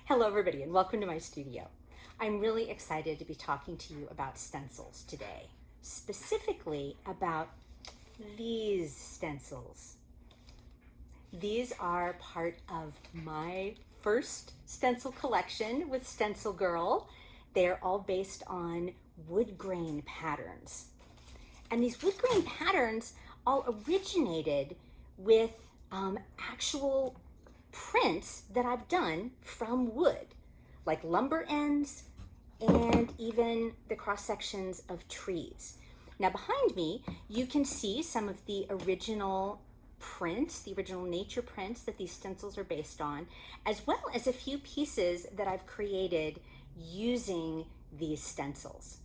Hello everybody and welcome to my studio. I'm really excited to be talking to you about stencils today, specifically about these stencils. These are part of my first stencil collection with Stencil Girl. They're all based on wood grain patterns. And these wood grain patterns all originated with actual prints that I've done from wood, like lumber ends and even the cross sections of trees. Now behind me, you can see some of the original prints, the original nature prints that these stencils are based on, as well as a few pieces that I've created using these stencils.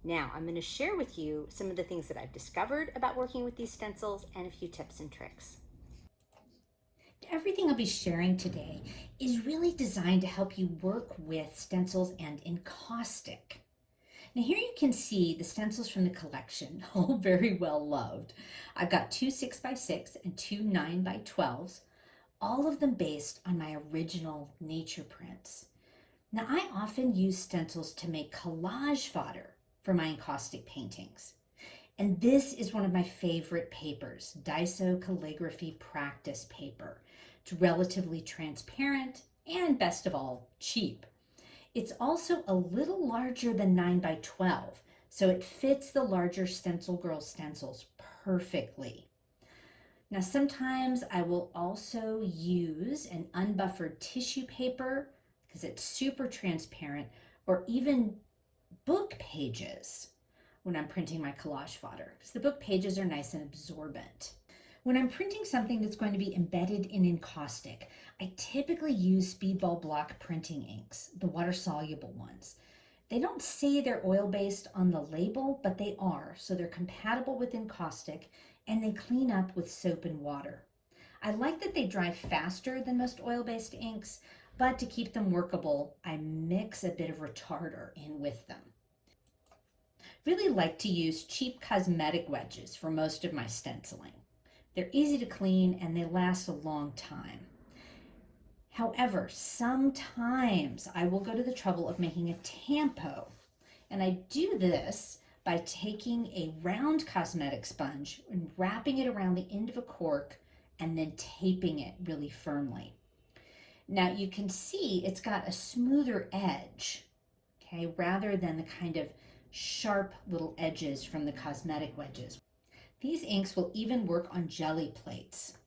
Now, I'm going to share with you some of the things that I've discovered about working with these stencils and a few tips and tricks. Everything I'll be sharing today is really designed to help you work with stencils and encaustic. Now here you can see the stencils from the collection, all very well loved. I've got two 6x6 and two 9x12s, all of them based on my original nature prints. Now I often use stencils to make collage fodder for my encaustic paintings. And this is one of my favorite papers, Daiso Calligraphy Practice Paper. It's relatively transparent and, best of all, cheap. It's also a little larger than 9x12, so it fits the larger Stencil Girl stencils perfectly. Now sometimes I will also use an unbuffered tissue paper because it's super transparent, or even book pages when I'm printing my collage fodder, because the book pages are nice and absorbent. When I'm printing something that's going to be embedded in encaustic, I typically use speedball block printing inks, the water-soluble ones. They don't say they're oil-based on the label, but they are, so they're compatible with encaustic, and they clean up with soap and water. I like that they dry faster than most oil-based inks, but to keep them workable, I mix a bit of retarder in with them. Really like to use cheap cosmetic wedges for most of my stenciling. They're easy to clean and they last a long time. However, sometimes I will go to the trouble of making a tampo, and I do this by taking a round cosmetic sponge and wrapping it around the end of a cork and then taping it really firmly. Now you can see it's got a smoother edge, okay, rather than the kind of sharp little edges from the cosmetic wedges. These inks will even work on jelly plates.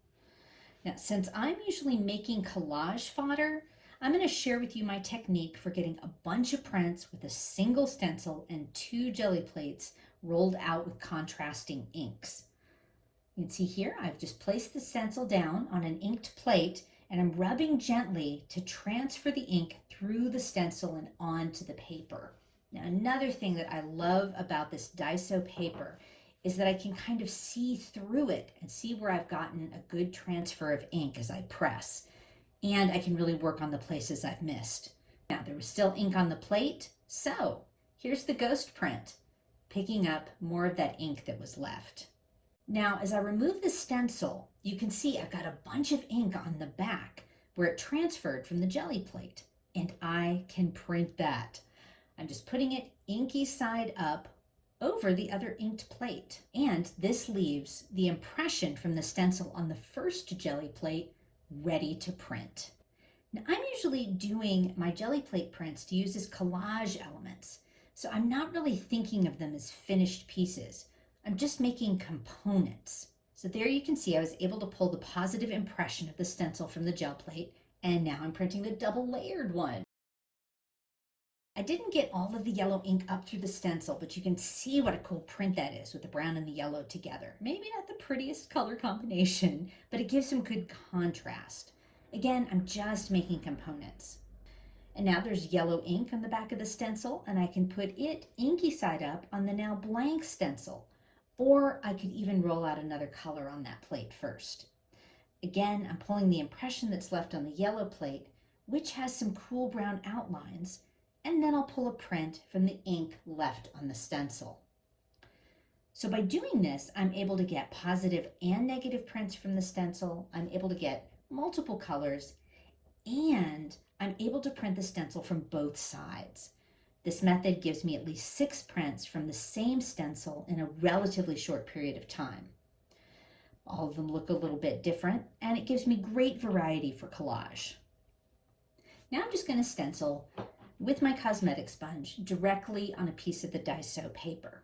Now, since I'm usually making collage fodder, I'm going to share with you my technique for getting a bunch of prints with a single stencil and two jelly plates rolled out with contrasting inks. You can see here, I've just placed the stencil down on an inked plate and I'm rubbing gently to transfer the ink through the stencil and onto the paper. Now, another thing that I love about this Daiso paper is that I can kind of see through it and see where I've gotten a good transfer of ink as I press. And I can really work on the places I've missed. Now, there was still ink on the plate, so here's the ghost print, picking up more of that ink that was left. Now, as I remove the stencil, you can see I've got a bunch of ink on the back where it transferred from the jelly plate, and I can print that. I'm just putting it inky side up over the other inked plate. And this leaves the impression from the stencil on the first jelly plate ready to print. Now, I'm usually doing my jelly plate prints to use as collage elements, so I'm not really thinking of them as finished pieces. I'm just making components. So there you can see I was able to pull the positive impression of the stencil from the gel plate, and now I'm printing the double layered one. I didn't get all of the yellow ink up through the stencil, but you can see what a cool print that is with the brown and the yellow together. Maybe not the prettiest color combination, but it gives some good contrast. Again, I'm just making components. And now there's yellow ink on the back of the stencil, and I can put it inky side up on the now blank stencil, or I could even roll out another color on that plate first. Again, I'm pulling the impression that's left on the yellow plate, which has some cool brown outlines, and then I'll pull a print from the ink left on the stencil. So by doing this, I'm able to get positive and negative prints from the stencil. I'm able to get multiple colors, and I'm able to print the stencil from both sides. This method gives me at least 6 prints from the same stencil in a relatively short period of time. All of them look a little bit different, and it gives me great variety for collage. Now I'm just going to stencil with my cosmetic sponge directly on a piece of the Daiso paper.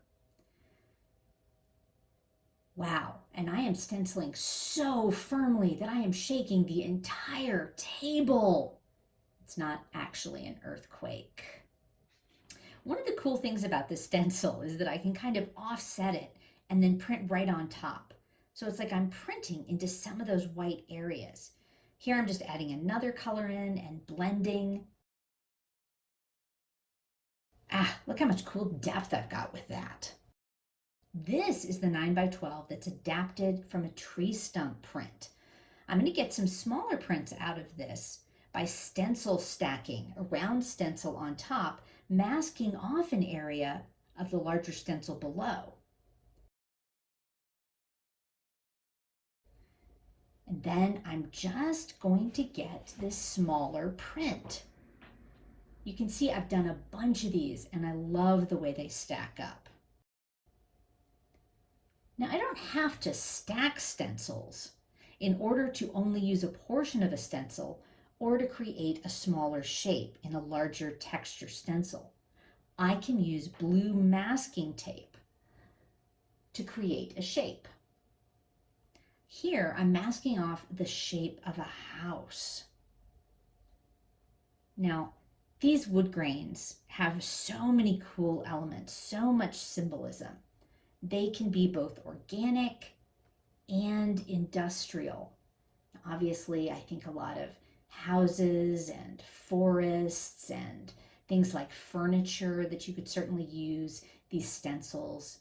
Wow, and I am stenciling so firmly that I am shaking the entire table. It's not actually an earthquake. One of the cool things about this stencil is that I can kind of offset it and then print right on top. So it's like I'm printing into some of those white areas. Here I'm just adding another color in and blending. Look how much cool depth I've got with that. This is the 9x12 that's adapted from a tree stump print. I'm going to get some smaller prints out of this by stencil stacking a round stencil on top, masking off an area of the larger stencil below. And then I'm just going to get this smaller print. You can see I've done a bunch of these and I love the way they stack up. Now I don't have to stack stencils in order to only use a portion of a stencil or to create a smaller shape in a larger texture stencil. I can use blue masking tape to create a shape. Here I'm masking off the shape of a house. Now, these wood grains have so many cool elements, so much symbolism. They can be both organic and industrial. Obviously, I think a lot of houses and forests and things like furniture that you could certainly use these stencils,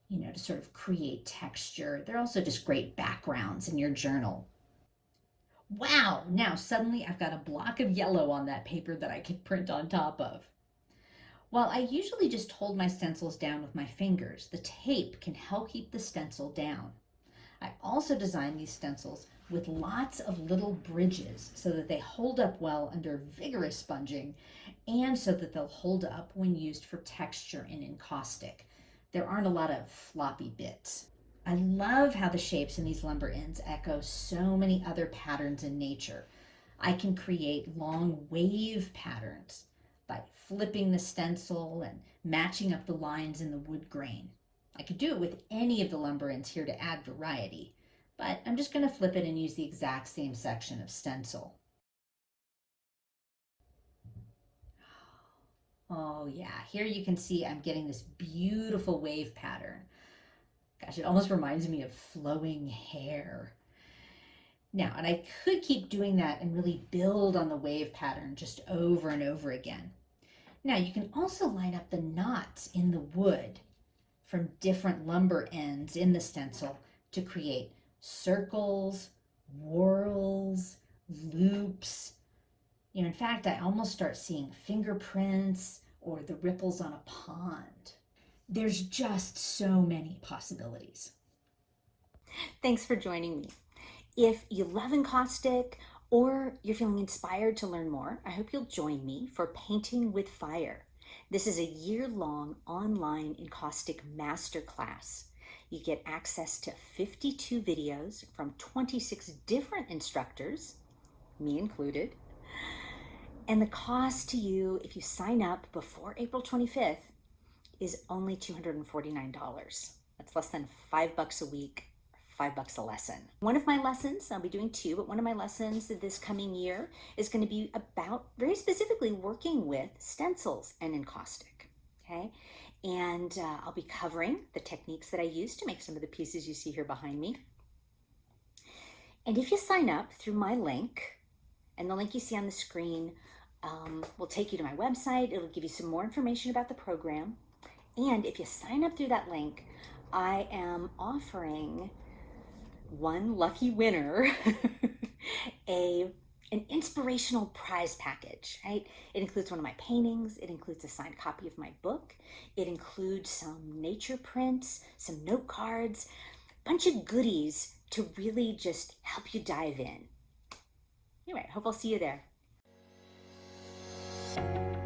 to sort of create texture. They're also just great backgrounds in your journal. Wow, now suddenly I've got a block of yellow on that paper that I can print on top of. While I usually just hold my stencils down with my fingers, the tape can help keep the stencil down. I also designed these stencils with lots of little bridges so that they hold up well under vigorous sponging and so that they'll hold up when used for texture in encaustic. There aren't a lot of floppy bits. I love how the shapes in these lumber ends echo so many other patterns in nature. I can create long wave patterns by flipping the stencil and matching up the lines in the wood grain. I could do it with any of the lumber ends here to add variety, but I'm just going to flip it and use the exact same section of stencil. Oh yeah, here you can see I'm getting this beautiful wave pattern. Gosh, it almost reminds me of flowing hair. Now, and I could keep doing that and really build on the wave pattern just over and over again. Now, you can also line up the knots in the wood from different lumber ends in the stencil to create circles, whorls, loops. In fact, I almost start seeing fingerprints or the ripples on a pond. There's just so many possibilities. Thanks for joining me. If you love encaustic or you're feeling inspired to learn more, I hope you'll join me for Painting with Fire. This is a year-long online encaustic masterclass. You get access to 52 videos from 26 different instructors, me included. And the cost to you, if you sign up before April 25th, is only $249. That's less than $5 a week, $5 a lesson. One of my lessons, I'll be doing two, but one of my lessons this coming year is going to be about very specifically working with stencils and encaustic, okay? And I'll be covering the techniques that I use to make some of the pieces you see here behind me. And if you sign up through my link, and the link you see on the screen will take you to my website, it'll give you some more information about the program. And if you sign up through that link, I am offering one lucky winner an inspirational prize package, right? It includes one of my paintings, it includes a signed copy of my book, it includes some nature prints, some note cards, a bunch of goodies to really just help you dive in. Anyway, I hope I'll see you there. much.